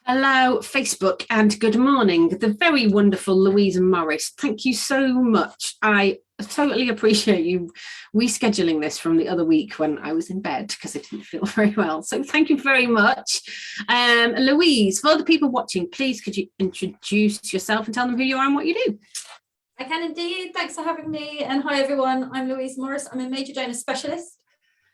Hello, Facebook, and good morning. The very wonderful Louise Morris. Thank you so much. I totally appreciate you rescheduling this from the other week when I was in bed because I didn't feel very well. So thank you very much. Louise, for the people watching, please could you introduce yourself and tell them who you are and what you do? I can indeed. Thanks for having me. And hi, everyone. I'm Louise Morris. I'm a major donor specialist.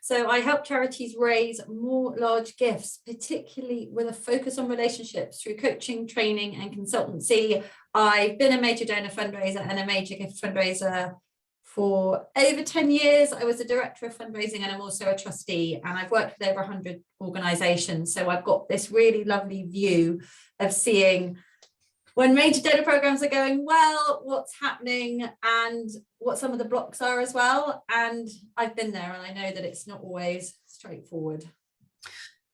So I help charities raise more large gifts, particularly with a focus on relationships through coaching, training and consultancy. I've been a major donor fundraiser and a major gift fundraiser for over 10 years. I was a director of fundraising and I'm also a trustee, and I've worked with over 100 organizations. So I've got this really lovely view of seeing when major donor programs are going well, what's happening and what some of the blocks are as well. And I've been there and I know that it's not always straightforward.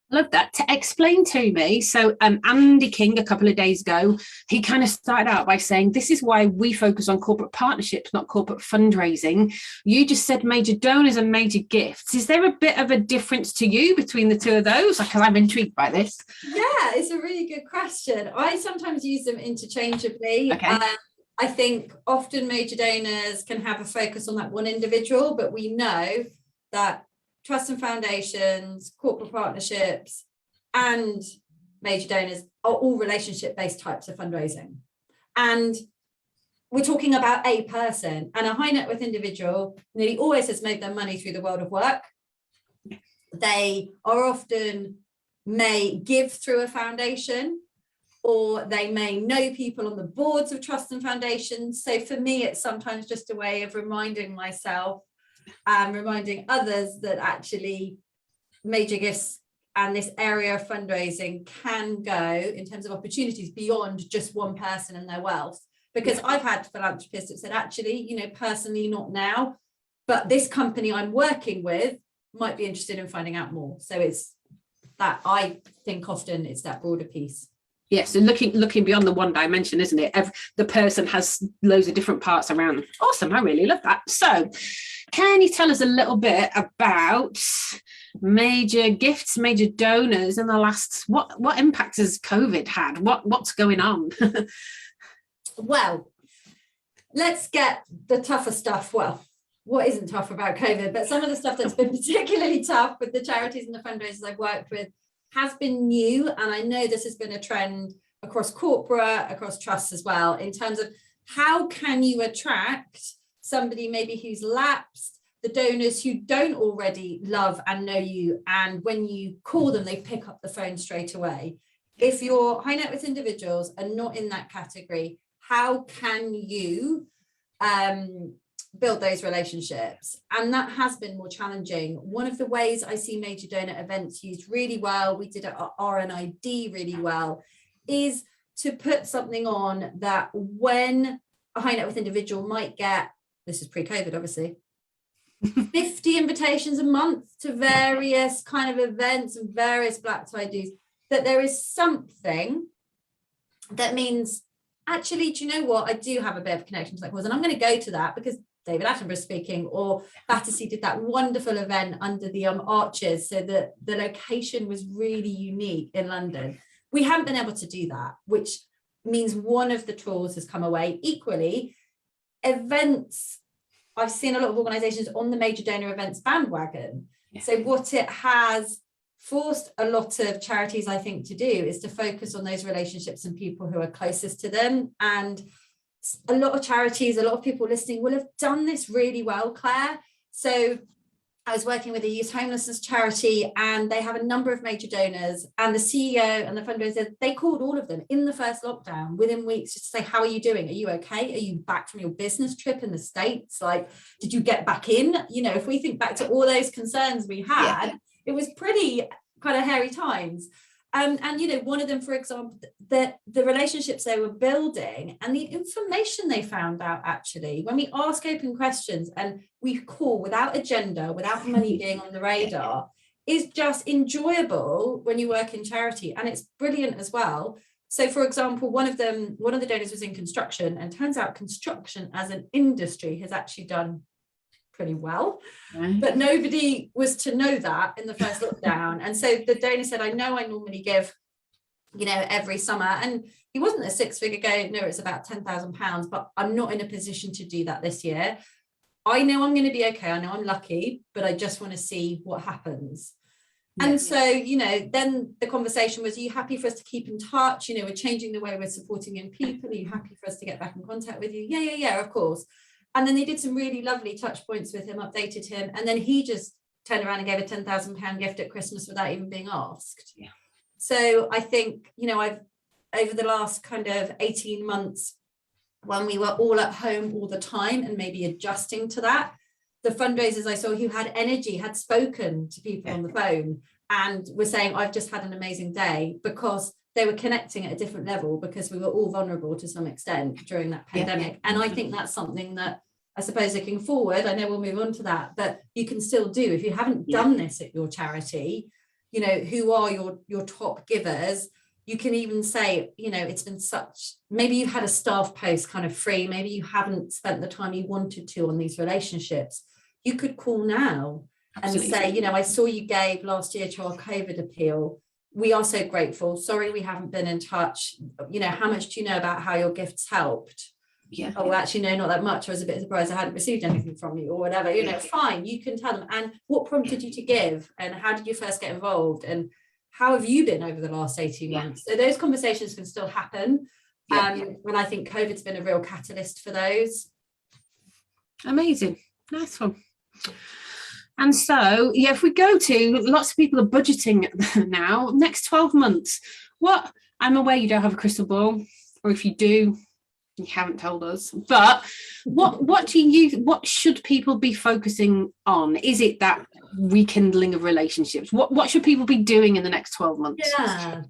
Love that. To explain to me, so Andy King a couple of days ago, he kind of started out by saying, this is why we focus on corporate partnerships, not corporate fundraising. You just said major donors and major gifts. Is there a bit of a difference to you between the two of those? Because I'm intrigued by this. Yeah, it's a really good question. I sometimes use them interchangeably. Okay. I think often major donors can have a focus on that one individual, but we know that trusts and foundations, corporate partnerships, and major donors are all relationship-based types of fundraising. And we're talking about a person, and a high net worth individual nearly always has made their money through the world of work. They are often may give through a foundation, or they may know people on the boards of trusts and foundations. So for me, it's sometimes just a way of reminding myself and reminding others that actually major gifts and this area of fundraising can go in terms of opportunities beyond just one person and their wealth. Because I've had philanthropists that said, actually, personally, not now, but this company I'm working with might be interested in finding out more. So it's that, I think often it's that broader piece. Yes, and looking beyond the one dimension, isn't it? The person has loads of different parts around. Awesome, I really love that. So can you tell us a little bit about major gifts, major donors in the last, what impact has COVID had? What's going on? Well, let's get the tougher stuff. Well, what isn't tough about COVID, but some of the stuff that's been particularly tough with the charities and the fundraisers I've worked with has been new. And I know this has been a trend across corporate, across trusts as well, in terms of how can you attract somebody maybe who's lapsed, the donors who don't already love and know you, and when you call them, they pick up the phone straight away. If your high net worth individuals are not in that category, how can you build those relationships? And that has been more challenging. One of the ways I see major donor events used really well, we did it at RNID really well, is to put something on that when a high net worth individual might get, this is pre-COVID obviously, 50 invitations a month to various kind of events and various black tie dues, that there is something that means, actually, do you know what? I do have a bit of connection to that cause, and I'm going to go to that because David Attenborough speaking, or Battersea did that wonderful event under the arches, so that the location was really unique in London. We haven't been able to do that, which means one of the tools has come away. Equally, events, I've seen a lot of organisations on the major donor events bandwagon. Yeah. So what it has forced a lot of charities, I think, to do is to focus on those relationships and people who are closest to them. And a lot of charities, a lot of people listening will have done this really well, Claire. So I was working with a youth homelessness charity, and they have a number of major donors, and the CEO and the fundraiser, they called all of them in the first lockdown within weeks just to say, how are you doing? Are you okay? Are you back from your business trip in the States? Like, did you get back in? If we think back to all those concerns we had, it was pretty kind of hairy times. And one of them, for example, the relationships they were building and the information they found out, actually, when we ask open questions and we call without agenda, without money being on the radar, is just enjoyable when you work in charity. And it's brilliant as well. So, for example, one of the donors was in construction, and turns out construction as an industry has actually done pretty well. Right. But nobody was to know that in the first lockdown. And so the donor said, I know I normally give, every summer. And he wasn't a six-figure donor, it's about £10,000, but I'm not in a position to do that this year. I know I'm going to be okay. I know I'm lucky, but I just want to see what happens. Yeah. And so, then the conversation was, are you happy for us to keep in touch? We're changing the way we're supporting young people. Are you happy for us to get back in contact with you? Yeah, of course. And then they did some really lovely touch points with him, updated him. And then he just turned around and gave a £10,000 gift at Christmas without even being asked. Yeah. So I think, I've over the last kind of 18 months, when we were all at home all the time and maybe adjusting to that, the fundraisers I saw who had energy had spoken to people on the phone and were saying, I've just had an amazing day, because they were connecting at a different level, because we were all vulnerable to some extent during that pandemic. And I think that's something that, I suppose, looking forward, I know we'll move on to that, but you can still do. If you haven't done this at your charity, who are your top givers? You can even say, it's been maybe you've had a staff post kind of free, maybe you haven't spent the time you wanted to on these relationships. You could call now. Absolutely. And say, I saw you gave last year to our COVID appeal. We are so grateful. Sorry, we haven't been in touch. How much do you know about how your gifts helped? Yeah. Oh, actually, no, not that much. I was a bit surprised I hadn't received anything from you or whatever. Fine, you can tell them. And what prompted you to give? And how did you first get involved? And how have you been over the last 18 months? So those conversations can still happen. And I think COVID's been a real catalyst for those. Amazing. Nice one. And so, if we go to, lots of people are budgeting now, next 12 months, I'm aware you don't have a crystal ball, or if you do, you haven't told us, but what should people be focusing on? Is it that rekindling of relationships? What should people be doing in the next 12 months? Yeah.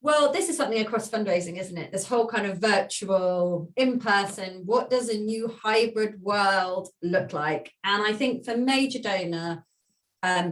Well, this is something across fundraising, isn't it? This whole kind of virtual, in-person, what does a new hybrid world look like? And I think for major donor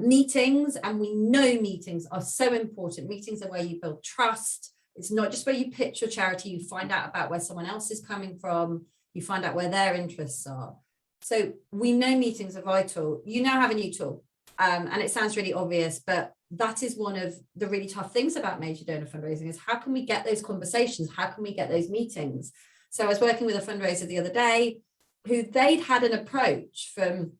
meetings, and we know meetings are so important. Meetings are where you build trust. It's not just where you pitch your charity, you find out about where someone else is coming from, you find out where their interests are. So we know meetings are vital. You now have a new tool, and it sounds really obvious, but that is one of the really tough things about major donor fundraising, is how can we get those conversations? How can we get those meetings? So I was working with a fundraiser the other day who they'd had an approach from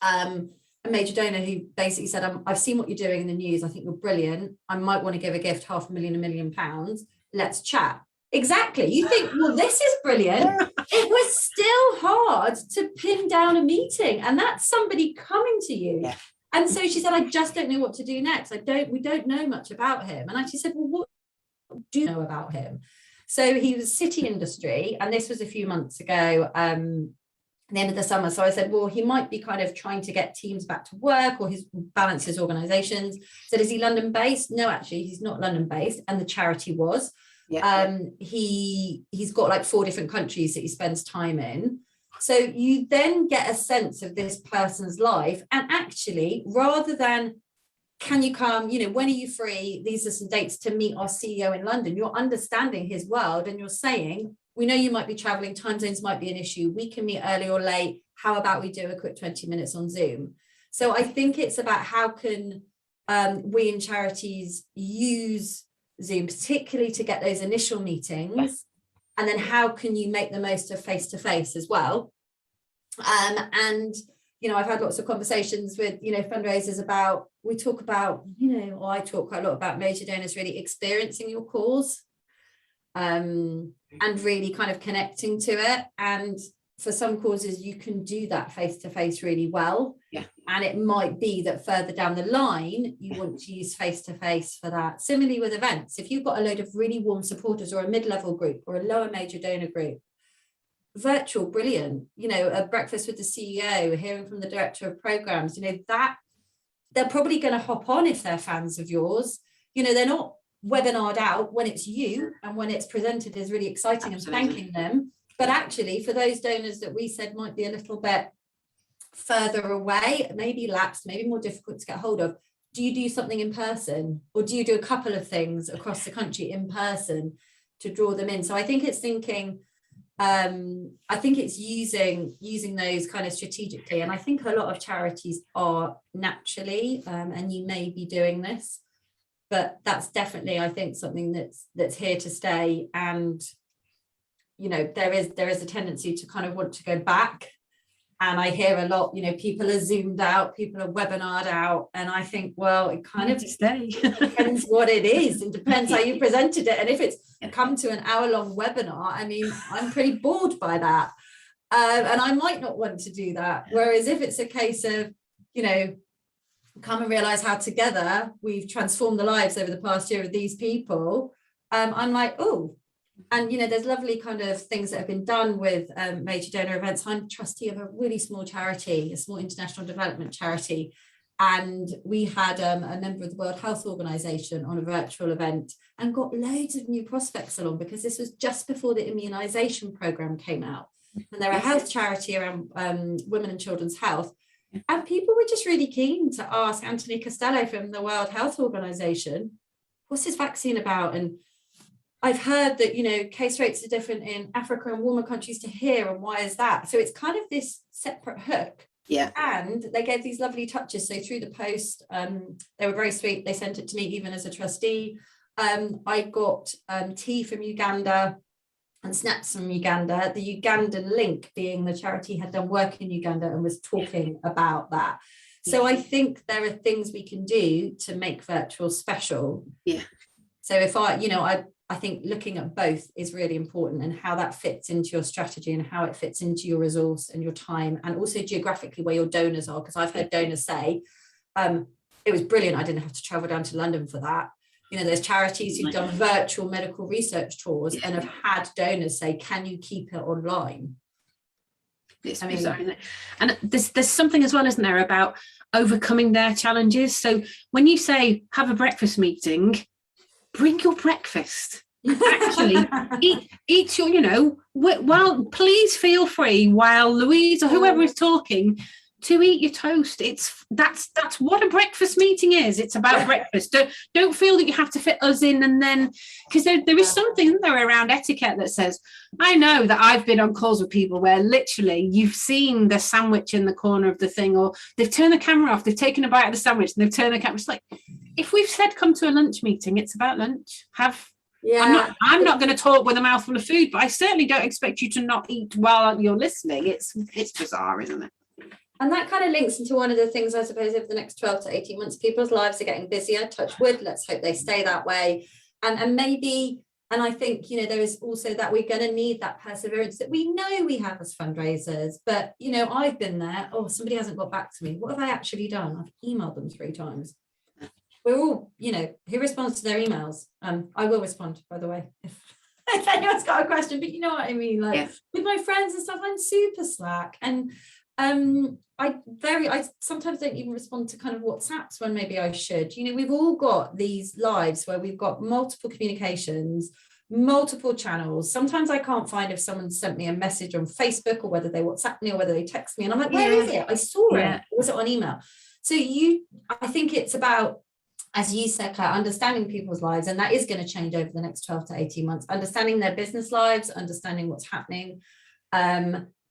a major donor who basically said, I've seen what you're doing in the news. I think you're brilliant. I might want to give a gift, £500,000, £1 million. Let's chat. Exactly. You think, well, this is brilliant. It was still hard to pin down a meeting, and that's somebody coming to you. Yeah. And so she said, I just don't know what to do next. We don't know much about him. And I actually said, well, what do you know about him? So he was city industry, and this was a few months ago, the end of the summer. So I said, well, he might be kind of trying to get teams back to work, or balance his organizations. So is he London based? No, actually, he's not London based. And the charity was. Yeah. He's got like 4 different countries that he spends time in. So you then get a sense of this person's life. And actually, rather than, can you come, when are you free? These are some dates to meet our CEO in London. You're understanding his world, and you're saying, we know you might be traveling, time zones might be an issue. We can meet early or late. How about we do a quick 20 minutes on Zoom? So I think it's about how can we in charities use Zoom, particularly to get those initial meetings. Yes. And then how can you make the most of face-to-face as well? And, I've had lots of conversations with, fundraisers about, we talk about, or I talk quite a lot about major donors really experiencing your cause and really kind of connecting to it. And for some causes, you can do that face-to-face really well. Yeah. And it might be that further down the line, you want to use face-to-face for that. Similarly with events, if you've got a load of really warm supporters, or a mid-level group, or a lower major donor group, virtual, brilliant. A breakfast with the CEO, hearing from the director of programs, that they're probably going to hop on if they're fans of yours. They're not webinared out when it's you and when it's presented is really exciting. Absolutely. And thanking them. But actually, for those donors that we said might be a little bit further away, maybe lapsed, maybe more difficult to get hold of, do you do something in person, or do you do a couple of things across the country in person to draw them in? So I think it's thinking, I think it's using those kind of strategically, and I think a lot of charities are naturally, and you may be doing this, but that's definitely, I think, something that's here to stay. And there is a tendency to kind of want to go back. And I hear a lot, people are Zoomed out, people are webinared out. And I think, well, it kind of depends what it is. It depends how you presented it. And if it's come to an hour-long webinar, I mean, I'm pretty bored by that. And I might not want to do that. Whereas if it's a case of, come and realize how together we've transformed the lives over the past year of these people, I'm like, oh. And, there's lovely kind of things that have been done with major donor events. I'm trustee of a really small charity, a small international development charity. And we had a member of the World Health Organization on a virtual event and got loads of new prospects along, because this was just before the immunization program came out. And they're a health charity around women and children's health. And people were just really keen to ask Anthony Costello from the World Health Organization, what's this vaccine about? And I've heard that, case rates are different in Africa and warmer countries to here. And why is that? So it's kind of this separate hook. Yeah. And they gave these lovely touches. So through the post, they were very sweet. They sent it to me even as a trustee. I got tea from Uganda and snaps from Uganda, the Ugandan link being the charity had done work in Uganda and was talking about that. So I think there are things we can do to make virtual special. Yeah. So if I think looking at both is really important, and how that fits into your strategy and how it fits into your resource and your time, and also geographically where your donors are. Because I've heard donors say, it was brilliant, I didn't have to travel down to London for that. There's charities who've done virtual medical research tours and have had donors say, can you keep it online? It's bizarre, isn't it? And there's something as well, isn't there, about overcoming their challenges. So when you say have a breakfast meeting, bring your breakfast. Actually, eat your, well, please feel free while Louise or whoever is talking to eat your toast. That's what a breakfast meeting is. It's about breakfast. Don't feel that you have to fit us in, and then, because there is something there around etiquette that says, I know that I've been on calls with people where literally you've seen the sandwich in the corner of the thing, or they've turned the camera off, they've taken a bite of the sandwich and they've turned the camera. It's like, if we've said come to a lunch meeting, it's about lunch. I'm not going to talk with a mouthful of food, but I certainly don't expect you to not eat while you're listening. It's bizarre, isn't it? And that kind of links into one of the things, I suppose, over the next 12 to 18 months, people's lives are getting busier, touch wood, let's hope they stay that way. And maybe, and I think, there is also that we're going to need that perseverance that we know we have as fundraisers. But, I've been there. Oh, somebody hasn't got back to me. What have I actually done? I've emailed them 3 times. We're all, who responds to their emails? I will respond, by the way, if anyone's got a question, but you know what I mean? Like with my friends and stuff, I'm super slack. And I sometimes don't even respond to kind of WhatsApps when maybe I should. We've all got these lives where we've got multiple communications, multiple channels. Sometimes I can't find if someone sent me a message on Facebook, or whether they WhatsApp me, or whether they text me, and I'm like, where is it? I saw it. Or was it on email? So I think it's about, as you said, Claire, understanding people's lives, and that is going to change over the next 12 to 18 months, understanding their business lives, understanding what's happening,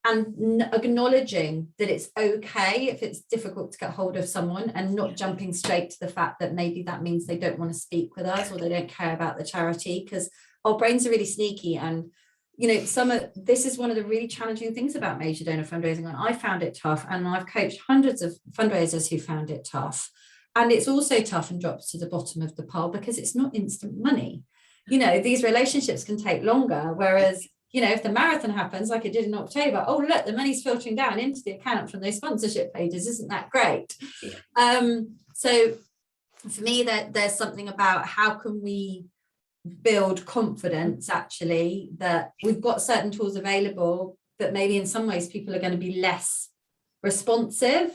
and acknowledging that it's okay if it's difficult to get hold of someone, and not jumping straight to the fact that maybe that means they don't want to speak with us, or they don't care about the charity, because our brains are really sneaky. And this is one of the really challenging things about major donor fundraising, and I found it tough, and I've coached hundreds of fundraisers who found it tough. And it's also tough and drops to the bottom of the pile because it's not instant money. These relationships can take longer, whereas if the marathon happens like it did in October, oh, look, the money's filtering down into the account from those sponsorship pages. Isn't that great? So for me, there's something about how can we build confidence, actually, that we've got certain tools available, but maybe in some ways people are going to be less responsive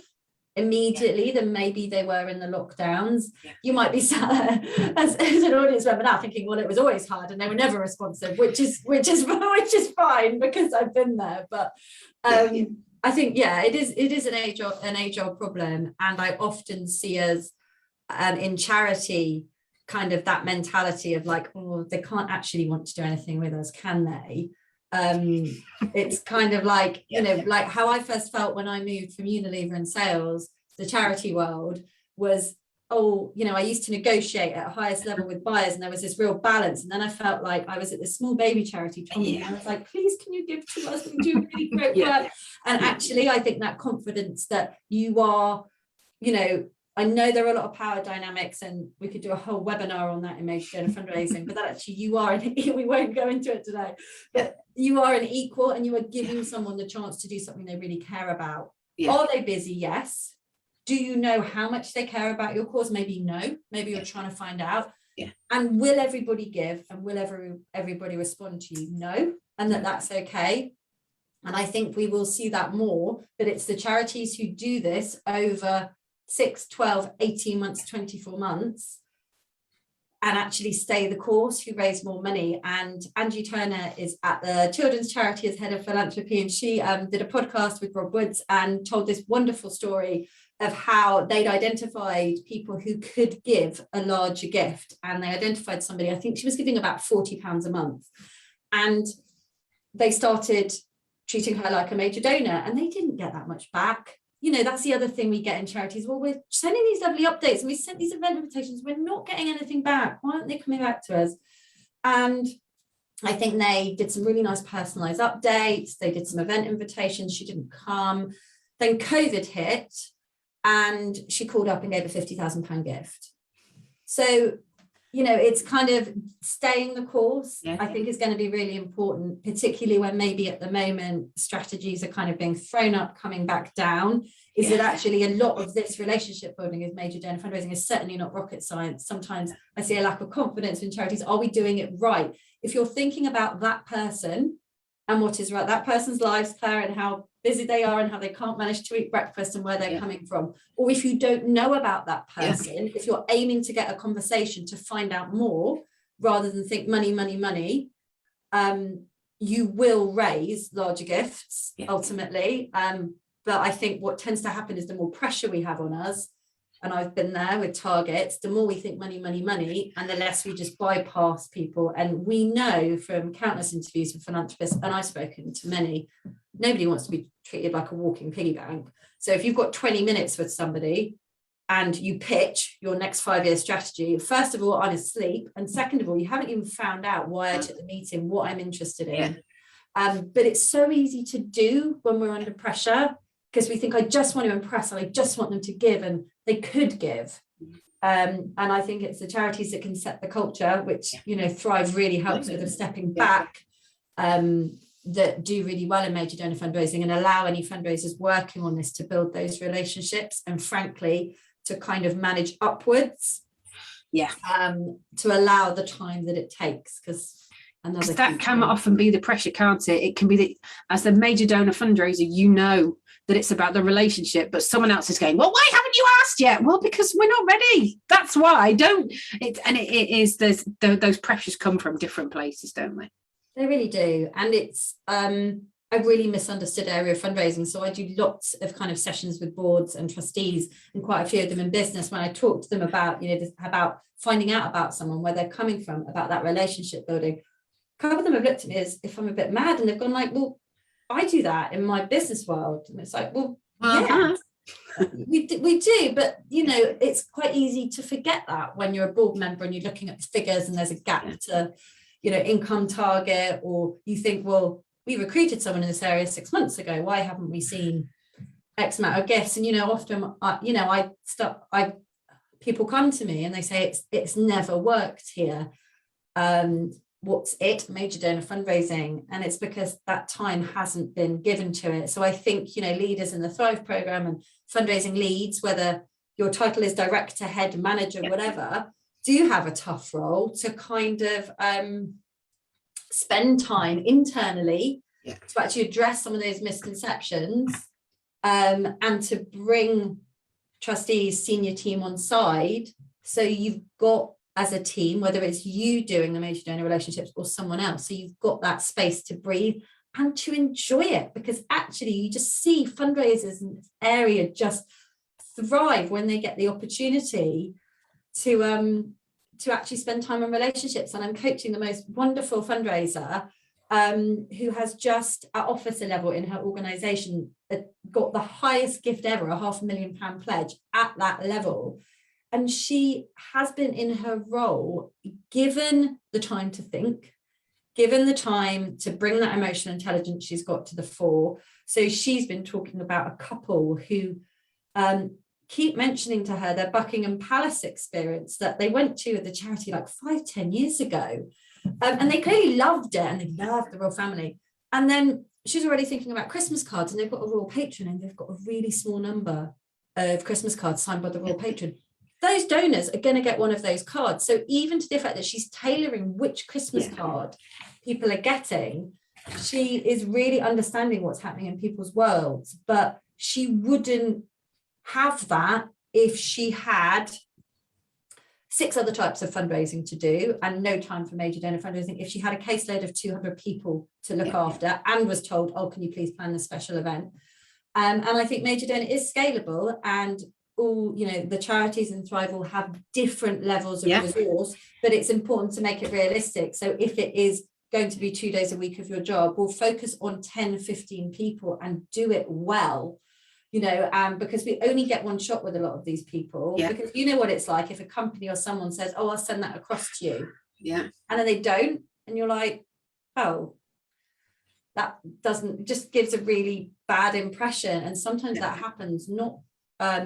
immediately than maybe they were in the lockdowns. You might be sat as an audience member now thinking, well, it was always hard and they were never responsive, which is fine, because I've been there. But I think it is an age-old problem, and I often see us in charity kind of that mentality of like, oh, they can't actually want to do anything with us, can they? It's kind of like, you know, like how I first felt when I moved from Unilever and sales, the charity world was, oh, you know, I used to negotiate at highest level with buyers and there was this real balance. And then I felt like I was at this small baby charity, Tommy, and I was like, please, can you give to us? We do really great work. And actually, I think that confidence that you are, you know, I know there are a lot of power dynamics and we could do a whole webinar on that in Major Donor Fundraising, but that actually you are, we won't go into it today, but you are an equal and you are giving someone the chance to do something they really care about. Are they busy? Yes. Do you know how much they care about your cause? Maybe no, maybe you're trying to find out. And will everybody give and will everybody respond to you? No, and that's okay. And I think we will see that more, but it's the charities who do this over 6, 12, 18 months, 24 months, and actually stay the course, who raise more money. And Angie Turner is at the Children's Charity as head of philanthropy, and she did a podcast with Rob Woods and told this wonderful story of how they'd identified people who could give a larger gift, and they identified somebody, I think she was giving about £40 a month, and they started treating her like a major donor, and they didn't get that much back. You know, that's the other thing we get in charities. Well, we're sending these lovely updates and we sent these event invitations. We're not getting anything back. Why aren't they coming back to us? And I think they did some really nice personalized updates. They did some event invitations. She didn't come. Then COVID hit and she called up and gave a £50,000 gift. So, you know, it's kind of staying the course, I think is going to be really important, particularly when maybe at the moment strategies are kind of being thrown up, coming back down, is that actually a lot of this relationship building is major donor fundraising is certainly not rocket science. Sometimes I see a lack of confidence in charities. Are we doing it right? If you're thinking about that person and what is right, that person's lives, Claire, and how busy they are and how they can't manage to eat breakfast and where they're coming from, or if you don't know about that person, if you're aiming to get a conversation to find out more rather than think money, money, money, you will raise larger gifts ultimately. But I think what tends to happen is the more pressure we have on us, and I've been there with targets, the more we think money, money, money, and the less we just bypass people. And we know from countless interviews with philanthropists, and I've spoken to many, nobody wants to be treated like a walking piggy bank. So if you've got 20 minutes with somebody and you pitch your next 5-year strategy, first of all, I'm asleep. And second of all, you haven't even found out why I took the meeting, what I'm interested in. But it's so easy to do when we're under pressure, because we think, I just want to impress and I just want them to give, and they could give. And I think it's the charities that can set the culture, which, you know, Thrive really helps with, of stepping back, that do really well in major donor fundraising and allow any fundraisers working on this to build those relationships and, frankly, to kind of manage upwards. To allow the time that it takes, because that can often be the pressure, can't it? It can be that as a major donor fundraiser, you know that it's about the relationship, but someone else is going, well, why haven't you asked yet? Well, because we're not ready. That's why. It is, there's those pressures come from different places, don't they? They really do. And it's a really misunderstood area of fundraising. So I do lots of kind of sessions with boards and trustees, and quite a few of them in business, when I talk to them about, you know, about finding out about someone, where they're coming from, about that relationship building. A couple of them have looked at me as if I'm a bit mad, and they've gone like, well, I do that in my business world. And it's like, well, we do, but, you know, it's quite easy to forget that when you're a board member and you're looking at the figures and there's a gap to, you know, income target, or you think, well, we recruited someone in this area 6 months ago, why haven't we seen X amount of gifts? And, you know, often, people come to me and they say, it's never worked here. What's it? Major donor fundraising. And it's because that time hasn't been given to it. So I think, you know, leaders in the Thrive program and fundraising leads, whether your title is director, head, manager, whatever, do have a tough role to kind of spend time internally to actually address some of those misconceptions, and to bring trustees, senior team on side. So you've got, as a team, whether it's you doing the major donor relationships or someone else, so you've got that space to breathe and to enjoy it, because actually you just see fundraisers in this area just thrive when they get the opportunity to actually spend time on relationships. And I'm coaching the most wonderful fundraiser who has just at officer level in her organisation got the highest gift ever, a £500,000 pledge at that level. And she has been in her role, given the time to think, given the time to bring that emotional intelligence she's got to the fore. So she's been talking about a couple who keep mentioning to her their Buckingham Palace experience that they went to at the charity like 5-10 years ago. And they clearly loved it, and they loved the royal family. And then she's already thinking about Christmas cards, and they've got a royal patron, and they've got a really small number of Christmas cards signed by the royal patron. Those donors are going to get one of those cards. So even to the fact that she's tailoring which Christmas card people are getting, she is really understanding what's happening in people's worlds. But she wouldn't have that if she had 6 other types of fundraising to do and no time for major donor fundraising. If she had a caseload of 200 people to look after and was told, oh, can you please plan a special event? And I think major donor is scalable, and all, you know, the charities in Thrive will have different levels of resource, but it's important to make it realistic. So if it is going to be 2 days a week of your job, we'll focus on 10-15 people and do it well, you know, because we only get one shot with a lot of these people, because you know what it's like if a company or someone says, oh, I'll send that across to you, and then they don't, and you're like, oh, that just gives a really bad impression. And sometimes that happens not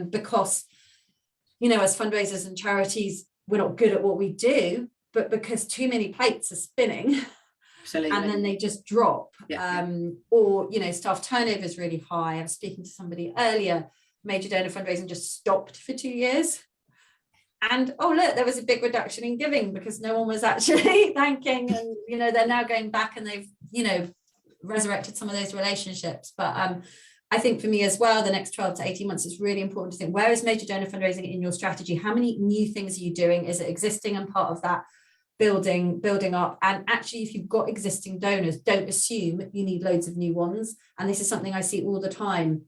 because, you know, as fundraisers and charities, we're not good at what we do, but because too many plates are spinning. Absolutely. And then they just drop. Or, you know, staff turnover is really high. I was speaking to somebody earlier, major donor fundraising just stopped for 2 years. And, oh, look, there was a big reduction in giving because no one was actually thanking. And, you know, they're now going back and they've, you know, resurrected some of those relationships. But I think for me as well, the next 12 to 18 months is really important to think, where is major donor fundraising in your strategy? How many new things are you doing? Is it existing and part of that building up? And actually, if you've got existing donors, don't assume you need loads of new ones. And this is something I see all the time.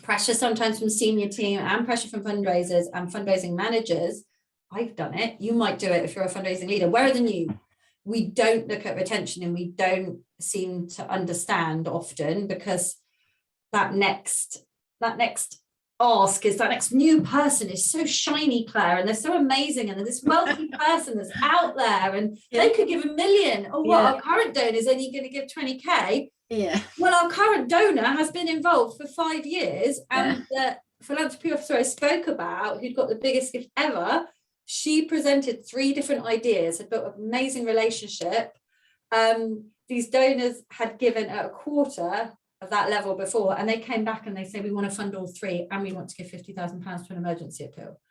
Pressure sometimes from senior team and pressure from fundraisers and fundraising managers. I've done it. You might do it if you're a fundraising leader. Where are the new? We don't look at retention, and we don't seem to understand often, because that next ask is that next new person is so shiny, Claire, and they're so amazing, and there's this wealthy person that's out there, and they could give $1 million. Oh, what, our current donor is only going to give 20k. Well, our current donor has been involved for 5 years, and the philanthropy officer I spoke about, who'd got the biggest gift ever, she presented 3 different ideas, had built an amazing relationship. These donors had given at a quarter of that level before, and they came back and they say, we want to fund all 3 and we want to give £50,000 to an emergency appeal.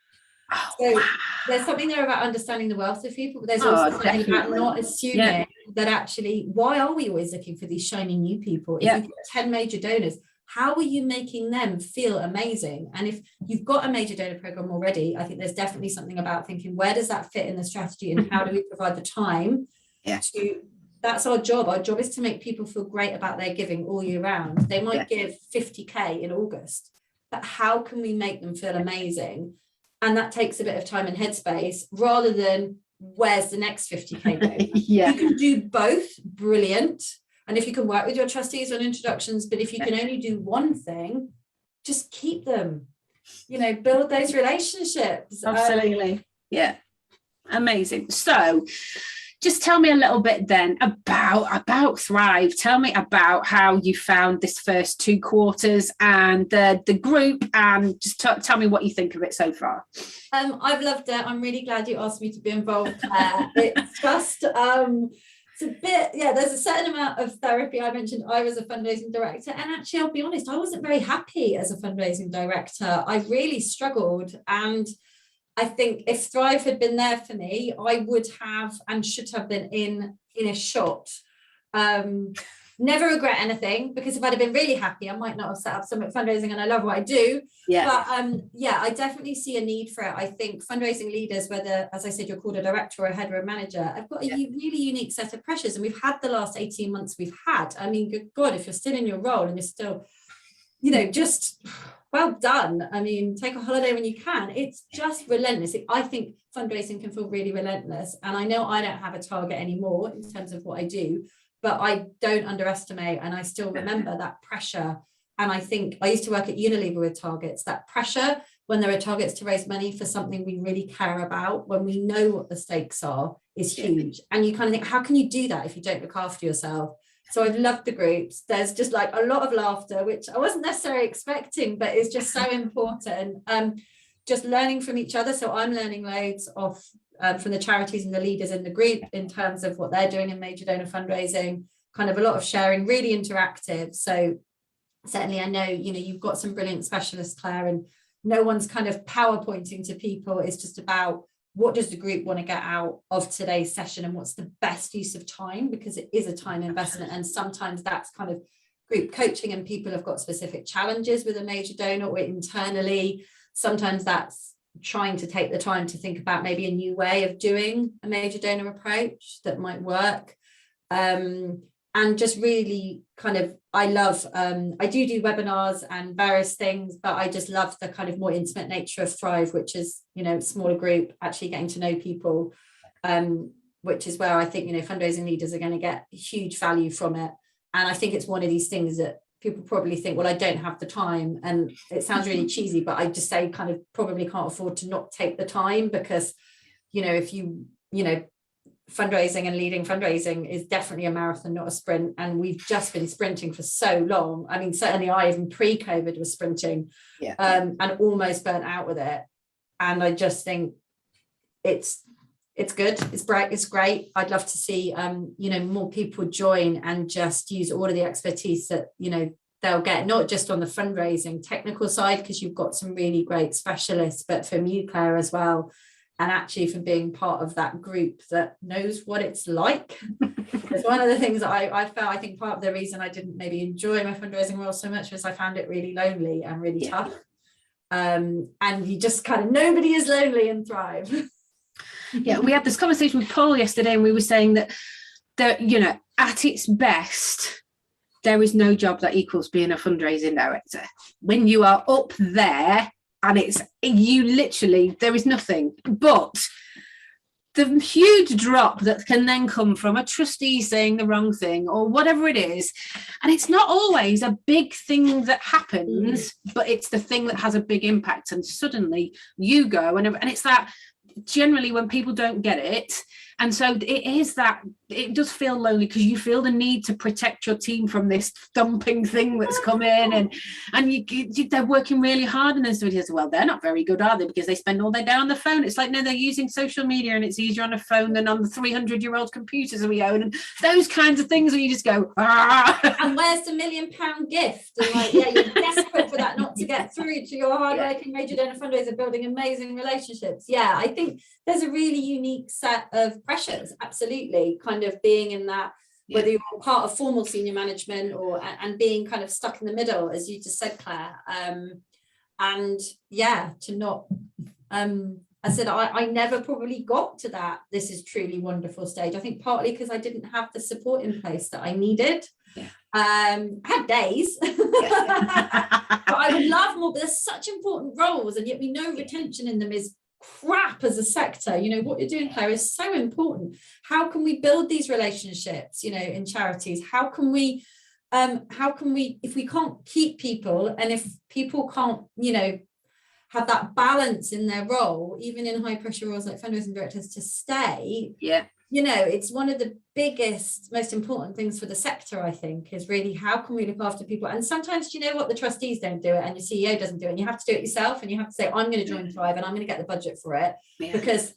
So there's something there about understanding the wealth of people, but there's also something about not assuming that actually, why are we always looking for these shiny new people? If you've got 10 major donors, how are you making them feel amazing? And if you've got a major donor program already, I think there's definitely something about thinking, where does that fit in the strategy, and how do we provide the time to, that's our job. Our job is to make people feel great about their giving all year round. They might give 50k in August, but how can we make them feel amazing? And that takes a bit of time and headspace, rather than where's the next 50k going? You can do both, brilliant. And if you can work with your trustees on introductions, but if you can only do one thing, just keep them, you know, build those relationships. Absolutely. Amazing. So just tell me a little bit then about Thrive. Tell me about how you found this first 2 quarters and the group, and just tell me what you think of it so far. I've loved it. I'm really glad you asked me to be involved, Claire. It's just it's a bit, there's a certain amount of therapy. I mentioned I was a fundraising director, and actually, I'll be honest, I wasn't very happy as a fundraising director. I really struggled, and I think if Thrive had been there for me, I would have and should have been in a shot. Never regret anything, because if I'd have been really happy, I might not have set up Summit Fundraising, and I love what I do. But I definitely see a need for it. I think fundraising leaders, whether, as I said, you're called a director or a head or a manager, have got a really unique set of pressures. And we've had the last 18 months we've had. I mean, good God, if you're still in your role and you're still, you know, just well done. I mean, take a holiday when you can. It's just relentless. I think fundraising can feel really relentless. And I know I don't have a target anymore in terms of what I do, but I don't underestimate, and I still remember that pressure. And I think I used to work at Unilever with targets, that pressure when there are targets to raise money for something we really care about, when we know what the stakes are, is huge. And you kind of think, how can you do that if you don't look after yourself? So I've loved the groups. There's just like a lot of laughter, which I wasn't necessarily expecting, but is just so important. Just learning from each other. So I'm learning loads of from the charities and the leaders in the group in terms of what they're doing in major donor fundraising, kind of a lot of sharing, really interactive. So certainly I know, you've got some brilliant specialists, Claire, and no one's kind of PowerPointing to people. It's just about what does the group want to get out of today's session and what's the best use of time, because it is a time investment. And sometimes that's kind of group coaching and people have got specific challenges with a major donor or internally. Sometimes that's trying to take the time to think about maybe a new way of doing a major donor approach that might work. And just really kind of, I love, I do webinars and various things, but I just love the kind of more intimate nature of Thrive, which is, smaller group, actually getting to know people, which is where I think, fundraising leaders are going to get huge value from it. And I think it's one of these things that people probably think, well, I don't have the time. And it sounds really cheesy, but I just say kind of probably can't afford to not take the time, because, if fundraising and leading fundraising is definitely a marathon, not a sprint. And we've just been sprinting for so long. I mean, certainly I, even pre-COVID, was sprinting and almost burnt out with it. And I just think it's good. It's bright. It's great. I'd love to see, more people join and just use all of the expertise that, they'll get, not just on the fundraising technical side, because you've got some really great specialists, but from you, Claire, as well. And actually from being part of that group that knows what it's like. Because one of the things that I felt, I think part of the reason I didn't maybe enjoy my fundraising role so much was I found it really lonely and really tough. And you just kind of, nobody is lonely in Thrive. Yeah, we had this conversation with Paul yesterday, and we were saying that at its best, there is no job that equals being a fundraising director. When you are up there, and you literally, there is nothing. But the huge drop that can then come from a trustee saying the wrong thing or whatever it is, and it's not always a big thing that happens, but it's the thing that has a big impact, and suddenly you go, and it's that generally when people don't get it. And so it does feel lonely, because you feel the need to protect your team from this thumping thing that's come in, and they're working really hard, and then somebody says, well, they're not very good, are they, because they spend all their day on the phone. It's like, no, they're using social media, and it's easier on a phone than on the 300-year-old computers that we own, and those kinds of things where you just go, ah. And where's the £1 million gift? And you're desperate for that not to get through to your hardworking major donor fundraiser, building amazing relationships. I think there's a really unique set of pressures, absolutely, kind of being in that, whether you're part of formal senior management and being kind of stuck in the middle, as you just said, Claire, to not I said I never probably got to that this is truly wonderful stage. I think partly because I didn't have the support in place that I needed. I had days but I would love more, but there's such important roles, and yet we know retention in them is crap as a sector. What you're doing, Claire, is so important. How can we build these relationships in charities? How can we if we can't keep people, and if people can't have that balance in their role, even in high pressure roles like fundraising directors, to stay, it's one of the biggest, most important things for the sector, I think, is really how can we look after people. And sometimes, the trustees don't do it, and your CEO doesn't do it, and you have to do it yourself, and you have to say, I'm going to join Thrive, and I'm going to get the budget for it, because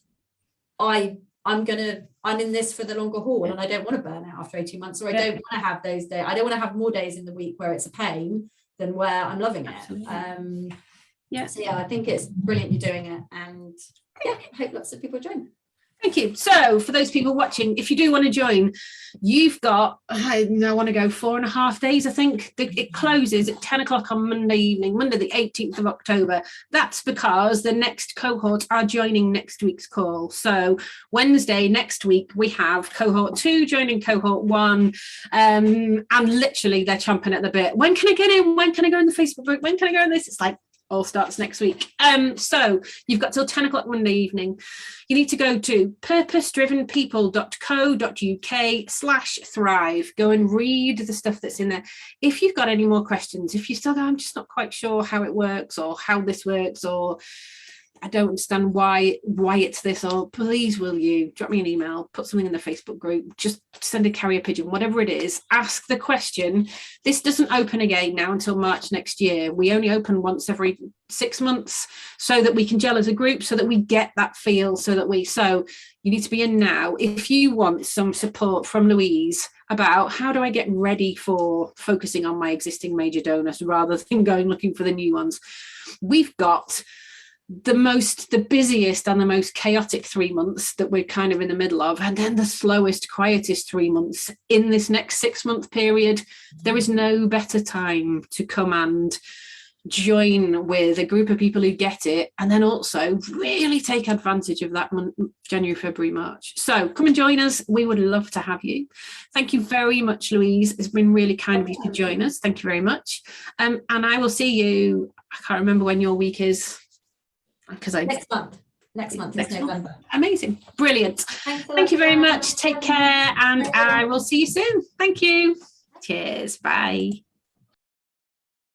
I'm in this for the longer haul, and I don't want to burn out after 18 months, or I don't want to have those days. I don't want to have more days in the week where it's a pain than where I'm loving it. So I think it's brilliant you're doing it, and I hope lots of people join. Thank you. So for those people watching, if you do want to join, you've got, I want to go 4.5 days, I think. It closes at 10 o'clock on Monday evening, Monday the 18th of October. That's because the next cohort are joining next week's call. So Wednesday next week, we have cohort 2 joining cohort 1. And literally they're chomping at the bit. When can I get in? When can I go in the Facebook group? When can I go in this? It's like, all starts next week. So you've got till 10 o'clock Monday evening. You need to go to purposedrivenpeople.co.uk/thrive. Go and read the stuff that's in there. If you've got any more questions, if you still go, I'm just not quite sure how it works or how this works, or I don't understand why it's this, or please will you drop me an email, put something in the Facebook group, just send a carrier pigeon, whatever it is, ask the question. This doesn't open again now until March next year. We only open once every 6 months so that we can gel as a group, so that we get that feel, so you need to be in now. If you want some support from Louise about how do I get ready for focusing on my existing major donors rather than going looking for the new ones, we've got the busiest and the most chaotic 3 months that we're kind of in the middle of, and then the slowest, quietest 3 months in this next 6 month period. There is no better time to come and join with a group of people who get it, and then also really take advantage of that month, January, February, March. So come and join us. We would love to have you. Thank you very much, Louise. It's been really kind of you to join us. Thank you very much. And I will see you, I can't remember when your week is, because next month is November. Amazing, brilliant. Thank you very much. Take care, and I will see you soon. Thank you. Cheers. Bye.